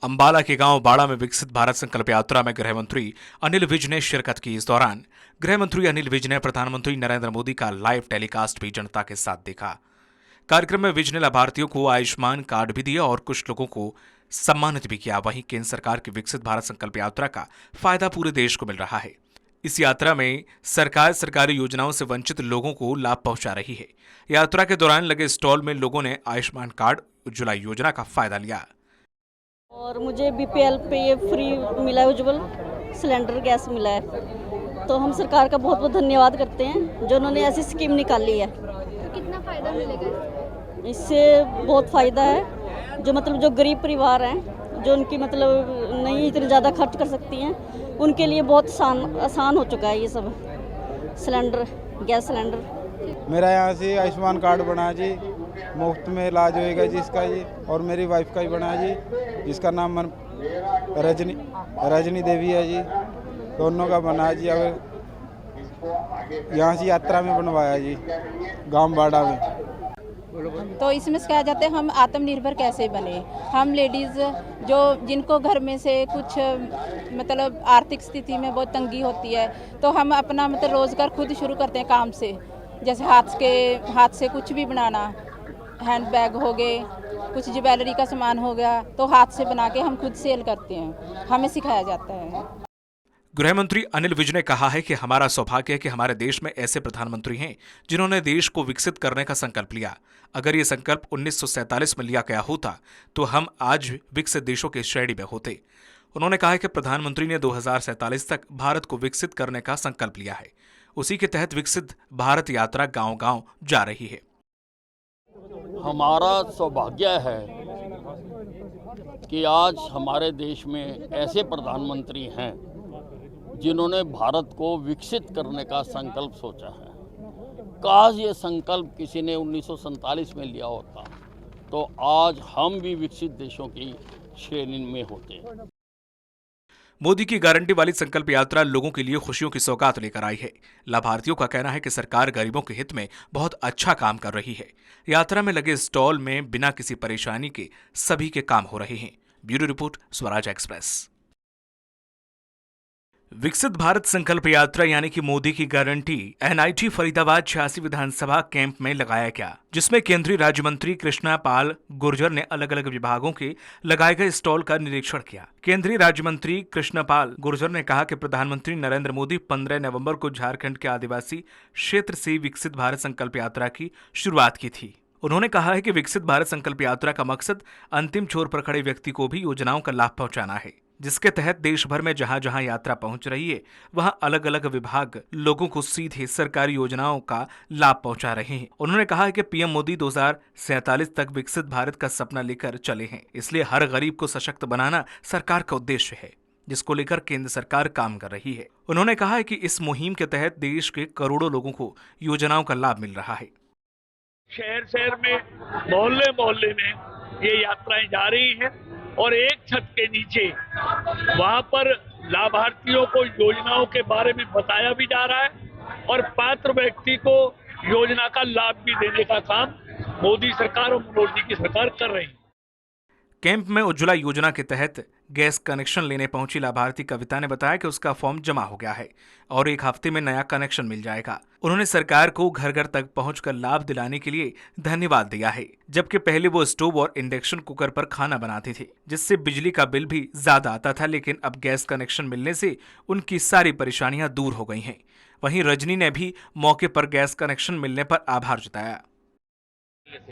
अंबाला के गांव बाड़ा में विकसित भारत संकल्प यात्रा में गृह मंत्री अनिल विज ने शिरकत की। इस दौरान गृह मंत्री अनिल विज ने प्रधानमंत्री नरेंद्र मोदी का लाइव टेलीकास्ट भी जनता के साथ देखा। कार्यक्रम में विज ने लाभार्थियों को आयुष्मान कार्ड भी दिया और कुछ लोगों को सम्मानित भी किया। वहीं केंद्र सरकार की विकसित भारत संकल्प यात्रा का फायदा पूरे देश को मिल रहा है। इस यात्रा में सरकार सरकारी योजनाओं से वंचित लोगों को लाभ पहुंचा रही है। यात्रा के दौरान लगे स्टॉल में लोगों ने आयुष्मान कार्ड, उज्ज्वला योजना का फायदा लिया। और मुझे बीपीएल पे ये फ्री मिला है, उज्ज्वल सिलेंडर गैस मिला है। तो हम सरकार का बहुत बहुत धन्यवाद करते हैं जो उन्होंने ऐसी स्कीम निकाली है। कितना फायदा मिलेगा इससे? बहुत फ़ायदा है। जो गरीब परिवार हैं, जो उनकी नहीं इतने ज़्यादा खर्च कर सकती हैं, उनके लिए बहुत आसान हो चुका है ये सब सिलेंडर, गैस सिलेंडर। मेरा यहाँ से आयुष्मान कार्ड बना जी, मुफ्त में इलाज होएगा जी इसका जी। और मेरी वाइफ का ही बना जी, जिसका नाम रजनी देवी है जी। दोनों का बना जी। अब यहाँ से यात्रा में बनवाया जी, गांव बाड़ा में। तो इसमें कहा जाता है हम आत्मनिर्भर कैसे बने। हम लेडीज़ जो जिनको घर में से कुछ आर्थिक स्थिति में बहुत तंगी होती है, तो हम अपना रोज़गार खुद शुरू करते हैं काम से। जैसे हाथ से कुछ भी बनाना, हैंड बैग हो गए, कुछ ज्वेलरी का सामान हो गया, तो हाथ से बना के हम खुद सेल करते हैं। हमें सिखाया जाता है। गृह मंत्री अनिल विज ने कहा है कि हमारा सौभाग्य है कि हमारे देश में ऐसे प्रधानमंत्री हैं जिन्होंने देश को विकसित करने का संकल्प लिया। अगर ये संकल्प 1947 में लिया गया होता तो हम आज विकसित देशों की श्रेणी में होते। उन्होंने कहा कि प्रधानमंत्री ने 2047 तक भारत को विकसित करने का संकल्प लिया है। उसी के तहत विकसित भारत यात्रा गांव-गांव जा रही है। हमारा सौभाग्य है कि आज हमारे देश में ऐसे प्रधानमंत्री हैं जिन्होंने भारत को विकसित करने का संकल्प सोचा है। काश ये संकल्प किसी ने 1947 में लिया होता तो आज हम भी विकसित देशों की श्रेणी में होते। मोदी की गारंटी वाली संकल्प यात्रा लोगों के लिए खुशियों की सौगात लेकर आई है। लाभार्थियों का कहना है कि सरकार गरीबों के हित में बहुत अच्छा काम कर रही है। यात्रा में लगे स्टॉल में बिना किसी परेशानी के सभी के काम हो रहे हैं। Bureau report, Swaraj express. विकसित भारत संकल्प यात्रा यानी कि मोदी की गारंटी एनआईटी फरीदाबाद 86 विधानसभा कैंप में लगाया गया, जिसमें केंद्रीय राज्य मंत्री कृष्णा पाल गुर्जर ने अलग अलग विभागों के लगाए गए स्टॉल का निरीक्षण किया। केंद्रीय राज्य मंत्री कृष्णा पाल गुर्जर ने कहा कि प्रधानमंत्री नरेंद्र मोदी 15 नवंबर को झारखंड के आदिवासी क्षेत्र से विकसित भारत संकल्प यात्रा की शुरुआत की थी। उन्होंने कहा है कि विकसित भारत संकल्प यात्रा का मकसद अंतिम छोर पर खड़े व्यक्ति को भी योजनाओं का लाभ पहुंचाना है, जिसके तहत देश भर में जहां जहां यात्रा पहुंच रही है वहां अलग अलग विभाग लोगों को सीधे सरकारी योजनाओं का लाभ पहुंचा रहे हैं। उन्होंने कहा है कि पीएम मोदी 2047 तक विकसित भारत का सपना लेकर चले हैं, इसलिए हर गरीब को सशक्त बनाना सरकार का उद्देश्य है, जिसको लेकर केंद्र सरकार काम कर रही है। उन्होंने कहा है कि इस मुहिम के तहत देश के करोड़ों लोगों को योजनाओं का लाभ मिल रहा है। शहर शहर में, मोहल्ले मोहल्ले में ये यात्राएं जा रही हैं और एक छत के नीचे वहां पर लाभार्थियों को योजनाओं के बारे में बताया भी जा रहा है और पात्र व्यक्ति को योजना का लाभ भी देने का काम मोदी सरकार और मनोहर जी की सरकार कर रही है। कैंप में उज्ज्वला योजना के तहत गैस कनेक्शन लेने पहुंची लाभार्थी कविता ने बताया कि उसका फॉर्म जमा हो गया है और एक हफ्ते में नया कनेक्शन मिल जाएगा। उन्होंने सरकार को घर घर तक पहुंचकर लाभ दिलाने के लिए धन्यवाद दिया है, जबकि पहले वो स्टोव और इंडक्शन कुकर पर खाना बनाते थे, जिससे बिजली का बिल भी ज्यादा आता था, लेकिन अब गैस कनेक्शन मिलने से उनकी सारी परेशानियां दूर हो गई हैं। वहीं रजनी ने भी मौके पर गैस कनेक्शन मिलने पर आभार जताया।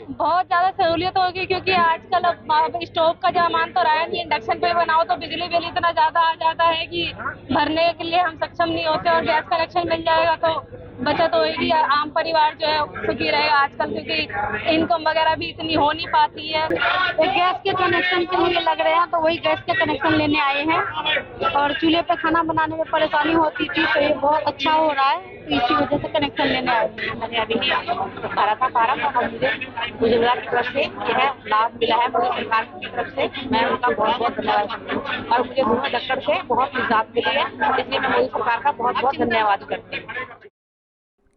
बहुत ज़्यादा सहूलियत होगी, क्योंकि आजकल अब स्टोव का जमाना तो रहा नहीं। इंडक्शन पे बनाओ तो बिजली बिल इतना ज़्यादा आ जाता है कि भरने के लिए हम सक्षम नहीं होते, और गैस कनेक्शन मिल जाएगा तो बचत होगी। आम परिवार जो है सुखी रहेगा आजकल, क्योंकि इनकम वगैरह भी इतनी हो नहीं पाती है। तो गैस के कनेक्शन के लिए लग रहे हैं, तो वही गैस के कनेक्शन लेने आए हैं। और चूल्हे पे खाना बनाने में परेशानी होती थी, तो ये बहुत अच्छा हो रहा है, तो इसी वजह से कनेक्शन लेने आए हैं। मैंने अभी भरा था फार्म और मुझे गुजरात की तरफ से यह लाभ मिला है। मुझे सरकार की तरफ से मैं उनका बहुत बहुत धन्यवाद करती हूँ, और मुझे दोनों डॉक्टर से बहुत निजात मिली है, इसलिए मैं मोदी सरकार का बहुत बहुत धन्यवाद करती हूँ।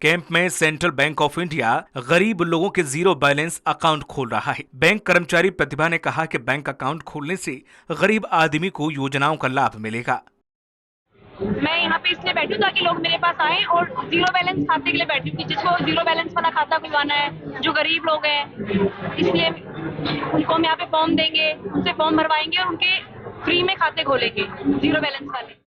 कैंप में सेंट्रल बैंक ऑफ इंडिया गरीब लोगों के जीरो बैलेंस अकाउंट खोल रहा है। बैंक कर्मचारी प्रतिभा ने कहा कि बैंक अकाउंट खोलने से गरीब आदमी को योजनाओं का लाभ मिलेगा। मैं यहाँ पे इसलिए बैठी हूँ ताकि लोग मेरे पास आए और जीरो बैलेंस खाते के लिए बैठी हूँ, जिसको जीरो बैलेंस वाला खाता खुलवाना है, जो गरीब लोग हैं, इसलिए उनको हम यहाँ पे फॉर्म देंगे, उनसे फॉर्म भरवाएंगे और उनके फ्री में खाते खोलेंगे जीरो बैलेंस वाले।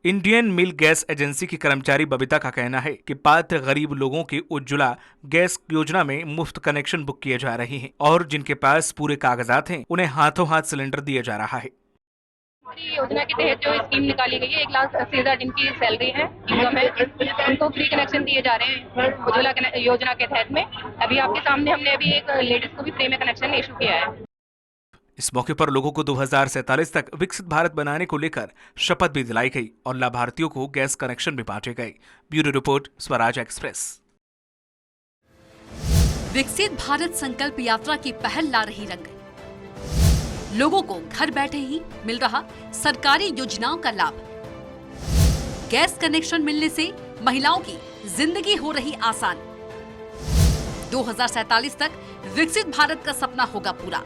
इंडियन मिल गैस एजेंसी की कर्मचारी बबीता का कहना है कि पात्र गरीब लोगों के उज्ज्वला गैस योजना में मुफ्त कनेक्शन बुक किए जा रहे हैं और जिनके पास पूरे कागजात हैं उन्हें हाथों हाथ सिलेंडर दिया जा रहा है। हमारी योजना के तहत जो स्कीम निकाली गई है, 1,80,000 जिनकी सैलरी है, इनकम है, उनको फ्री कनेक्शन दिए जा रहे हैं उज्ज्वला योजना के तहत में। अभी आपके सामने हमने अभी एक लेडीज को भी फ्री में कनेक्शन इशू किया है। इस मौके पर लोगों को 2047 तक विकसित भारत बनाने को लेकर शपथ भी दिलाई गई और लाभार्थियों को गैस कनेक्शन भी बांटे गए। Bureau report, Swaraj express. विकसित भारत संकल्प यात्रा की पहल ला रही रंग। लोगों को घर बैठे ही मिल रहा सरकारी योजनाओं का लाभ। गैस कनेक्शन मिलने से महिलाओं की जिंदगी हो रही आसान। 2047 तक विकसित भारत का सपना होगा पूरा।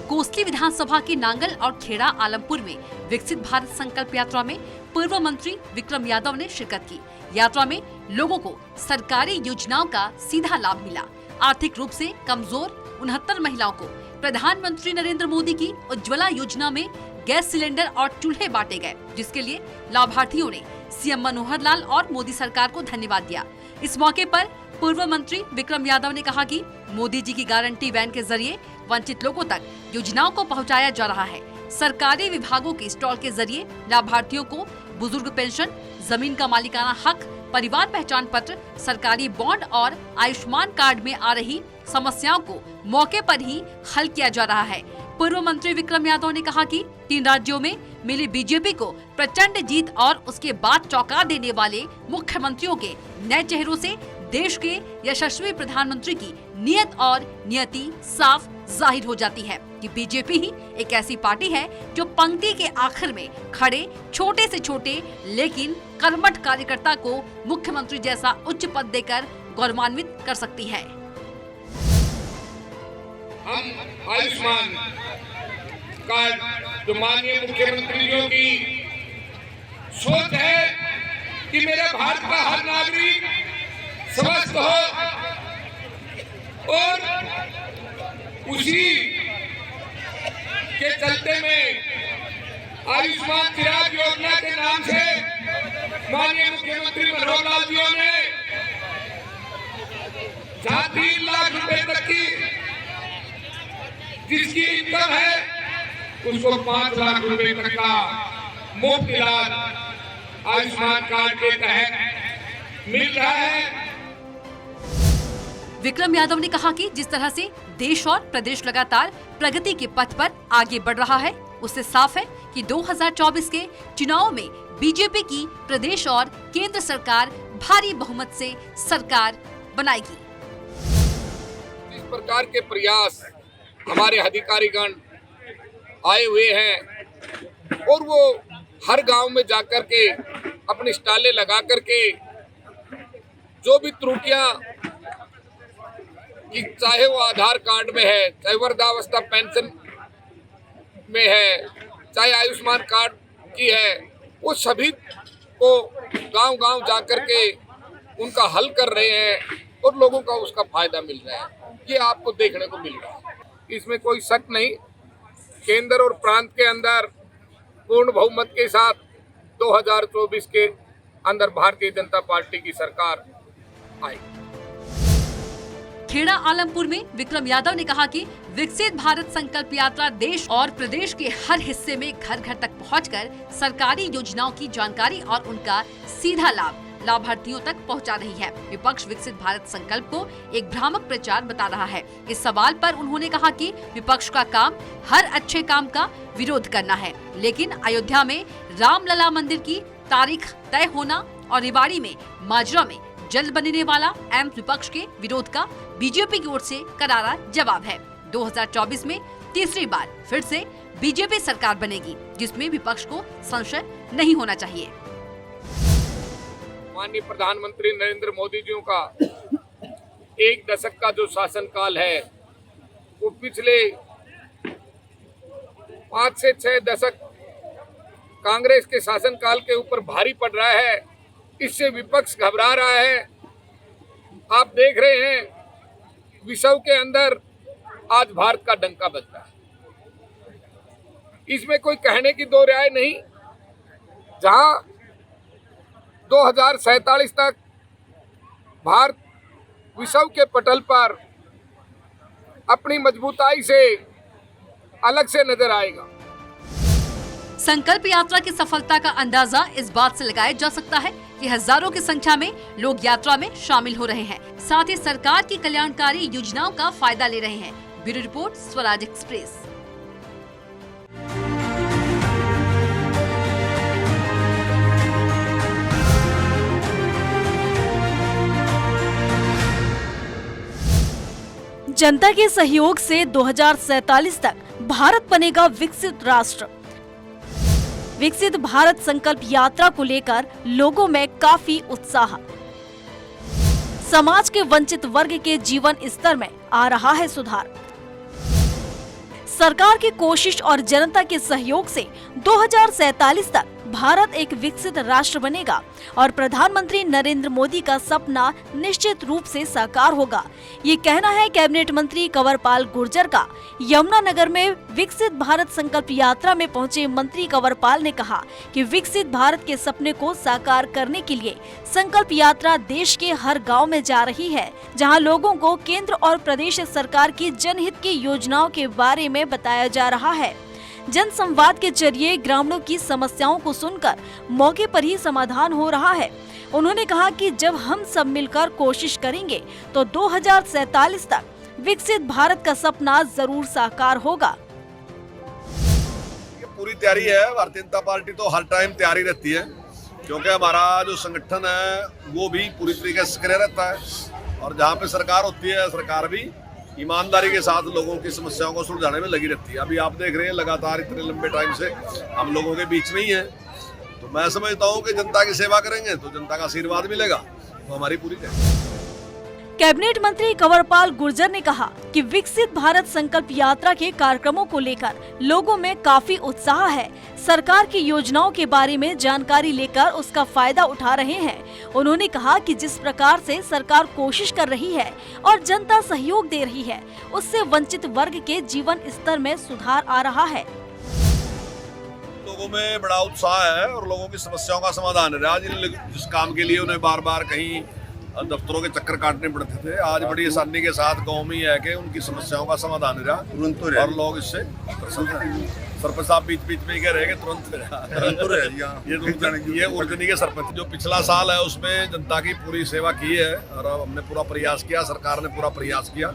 कोसली विधानसभा के नांगल और खेड़ा आलमपुर में विकसित भारत संकल्प यात्रा में पूर्व मंत्री विक्रम यादव ने शिरकत की। यात्रा में लोगों को सरकारी योजनाओं का सीधा लाभ मिला। आर्थिक रूप से कमजोर 69 महिलाओं को प्रधानमंत्री नरेंद्र मोदी की उज्ज्वला योजना में गैस सिलेंडर और चूल्हे बांटे गए, जिसके लिए लाभार्थियों ने सीएम मनोहर लाल और मोदी सरकार को धन्यवाद दिया। इस मौके पर पूर्व मंत्री विक्रम यादव ने कहा कि मोदी जी की गारंटी वैन के जरिए वंचित लोगों तक योजनाओं को पहुंचाया जा रहा है। सरकारी विभागों के स्टॉल के जरिए लाभार्थियों को बुजुर्ग पेंशन, जमीन का मालिकाना हक, परिवार पहचान पत्र, सरकारी बॉन्ड और आयुष्मान कार्ड में आ रही समस्याओं को मौके पर ही हल किया जा रहा है। पूर्व मंत्री विक्रम यादव ने कहा कि 3 राज्यों में मिली बीजेपी को प्रचंड जीत और उसके बाद चौंका देने वाले मुख्यमंत्रियों के नए चेहरों से देश के यशस्वी प्रधानमंत्री की नियत और नियति साफ जाहिर हो जाती है कि बीजेपी ही एक ऐसी पार्टी है जो पंक्ति के आखिर में खड़े छोटे से छोटे लेकिन कर्मठ कार्यकर्ता को मुख्यमंत्री जैसा उच्च पद देकर गौरवान्वित कर सकती है। हम आयुष्मान कार्ड जो माननीय मुख्यमंत्री जी की सोच है कि मेरे भारत का हर नागरिक स्वस्थ हो और उसी के चलते में आयुष्मान चिराग योजना के नाम से माननीय मुख्यमंत्री मनोहर लाल जी ने जहां 3 लाख रुपए तक की जिसकी इनकम है उसको 5 लाख रुपए तक का मुफ्त इलाज आयुष्मान कार्ड के तहत मिल रहा है। विक्रम यादव ने कहा कि जिस तरह से देश और प्रदेश लगातार प्रगति के पथ पर आगे बढ़ रहा है, उससे साफ है कि 2024 के चुनाव में बीजेपी की प्रदेश और केंद्र सरकार भारी बहुमत से सरकार बनाएगी। इस प्रकार के प्रयास हमारे अधिकारीगण आए हुए हैं और वो हर गांव में जाकर के अपनी स्टालें लगा करके जो भी त्रुटियां कि चाहे वो आधार कार्ड में है, चाहे वृद्धावस्था पेंशन में है, चाहे आयुष्मान कार्ड की है, वो सभी को गांव-गांव जाकर के उनका हल कर रहे हैं और लोगों का उसका फायदा मिल रहा है। ये आपको देखने को मिल रहा है, इसमें कोई शक नहीं। केंद्र और प्रांत के अंदर पूर्ण बहुमत के साथ 2024 के अंदर भारतीय जनता पार्टी की सरकार आई। खेड़ा आलमपुर में विक्रम यादव ने कहा कि विकसित भारत संकल्प यात्रा देश और प्रदेश के हर हिस्से में घर घर तक पहुंचकर सरकारी योजनाओं की जानकारी और उनका सीधा लाभ लाभार्थियों तक पहुंचा रही है। विपक्ष विकसित भारत संकल्प को एक भ्रामक प्रचार बता रहा है। इस सवाल पर उन्होंने कहा कि विपक्ष का काम हर अच्छे काम का विरोध करना है, लेकिन अयोध्या में रामलला मंदिर की तारीख तय होना और रेवाड़ी में माजरा में जल्द बनने वाला एम्स विपक्ष के विरोध का बीजेपी की ओर से करारा जवाब है। 2024 में तीसरी बार फिर से बीजेपी सरकार बनेगी, जिसमें विपक्ष को संशय नहीं होना चाहिए। माननीय प्रधानमंत्री नरेंद्र मोदी जी का 1 दशक का जो शासनकाल है वो पिछले 5 से 6 दशक कांग्रेस के शासनकाल के ऊपर भारी पड़ रहा है। इससे विपक्ष घबरा रहा है। आप देख रहे हैं विश्व के अंदर आज भारत का डंका बजता है। इसमें कोई कहने की दो राय नहीं। जहां 2047 तक भारत विश्व के पटल पर अपनी मजबूताई से अलग से नजर आएगा। संकल्प यात्रा की सफलता का अंदाजा इस बात से लगाया जा सकता है कि हजारों की संख्या में लोग यात्रा में शामिल हो रहे हैं, साथ ही सरकार की कल्याणकारी योजनाओं का फायदा ले रहे हैं। Bureau report, Swaraj express. जनता के सहयोग से 2047 तक भारत बनेगा विकसित राष्ट्र। विकसित भारत संकल्प यात्रा को लेकर लोगों में काफी उत्साह। समाज के वंचित वर्ग के जीवन स्तर में आ रहा है सुधार। सरकार की कोशिश और जनता के सहयोग से 2047 तक भारत एक विकसित राष्ट्र बनेगा और प्रधानमंत्री नरेंद्र मोदी का सपना निश्चित रूप से साकार होगा। ये कहना है कैबिनेट मंत्री कंवरपाल गुर्जर का। यमुनानगर में विकसित भारत संकल्प यात्रा में पहुंचे मंत्री कंवरपाल ने कहा कि विकसित भारत के सपने को साकार करने के लिए संकल्प यात्रा देश के हर गांव में जा रही है, जहां लोगों को केंद्र और प्रदेश सरकार की जनहित की योजनाओं के बारे में बताया जा रहा है। जन संवाद के जरिए ग्रामीणों की समस्याओं को सुनकर मौके पर ही समाधान हो रहा है। उन्होंने कहा कि जब हम सब मिलकर कोशिश करेंगे तो 2047 तक विकसित भारत का सपना जरूर साकार होगा। ये पूरी तैयारी है। भारतीय जनता पार्टी तो हर टाइम तैयारी रहती है, क्योंकि हमारा जो संगठन है वो भी पूरी तरीके से सक्रिय रहता है और जहाँ पे सरकार होती है सरकार भी ईमानदारी के साथ लोगों की समस्याओं को सुलझाने में लगी रहती है। अभी आप देख रहे हैं लगातार इतने लंबे टाइम से हम लोगों के बीच में ही है, तो मैं समझता हूं कि जनता की सेवा करेंगे तो जनता का आशीर्वाद मिलेगा, तो हमारी पूरी तैयारी। कैबिनेट मंत्री कंवरपाल गुर्जर ने कहा कि विकसित भारत संकल्प यात्रा के कार्यक्रमों को लेकर लोगों में काफी उत्साह है। सरकार की योजनाओं के बारे में जानकारी लेकर उसका फायदा उठा रहे हैं। उन्होंने कहा कि जिस प्रकार से सरकार कोशिश कर रही है और जनता सहयोग दे रही है, उससे वंचित वर्ग के जीवन स्तर में सुधार आ रहा है। लोगों में बड़ा उत्साह है और लोगों की समस्याओं का समाधान है। आज जिस काम के लिए उन्हें बार बार कहीं दफ्तरों के चक्कर काटने पड़ते थे, आज बड़ी आसानी के साथ गांव में ही है कि उनकी समस्याओं का समाधान हो रहा और लोग इससे प्रसन्न हैं। सरपंच साहब बीच बीच में कह रहे हैं कि तुरंत ये उर्जनी के सरपंच जो पिछला साल है उसमें जनता की पूरी सेवा की है और हमने पूरा प्रयास किया, सरकार ने पूरा प्रयास किया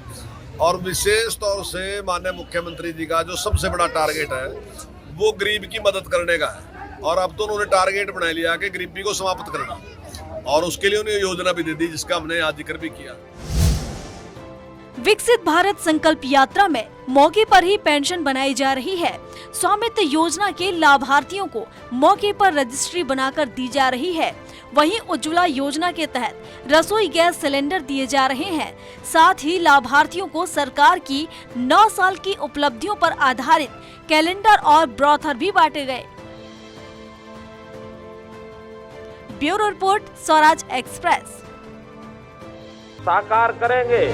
और विशेष तौर से माननीय मुख्यमंत्री जी का जो सबसे बड़ा टारगेट है वो गरीब की मदद करने का है और अब तो उन्होंने टारगेट बना लिया कि गरीबी को समाप्त करना और उसके लिए उन्हें योजना भी दे दी जिसका हमने आज जिक्र भी किया। विकसित भारत संकल्प यात्रा में मौके पर ही पेंशन बनाई जा रही है। स्वामित्व योजना के लाभार्थियों को मौके पर रजिस्ट्री बनाकर दी जा रही है। वहीं उज्ज्वला योजना के तहत रसोई गैस सिलेंडर दिए जा रहे हैं। साथ ही लाभार्थियों को सरकार की 9 साल की उपलब्धियों पर आधारित कैलेंडर और ब्रोशर भी बांटे गए। Bureau report, Swaraj express. साकार करेंगे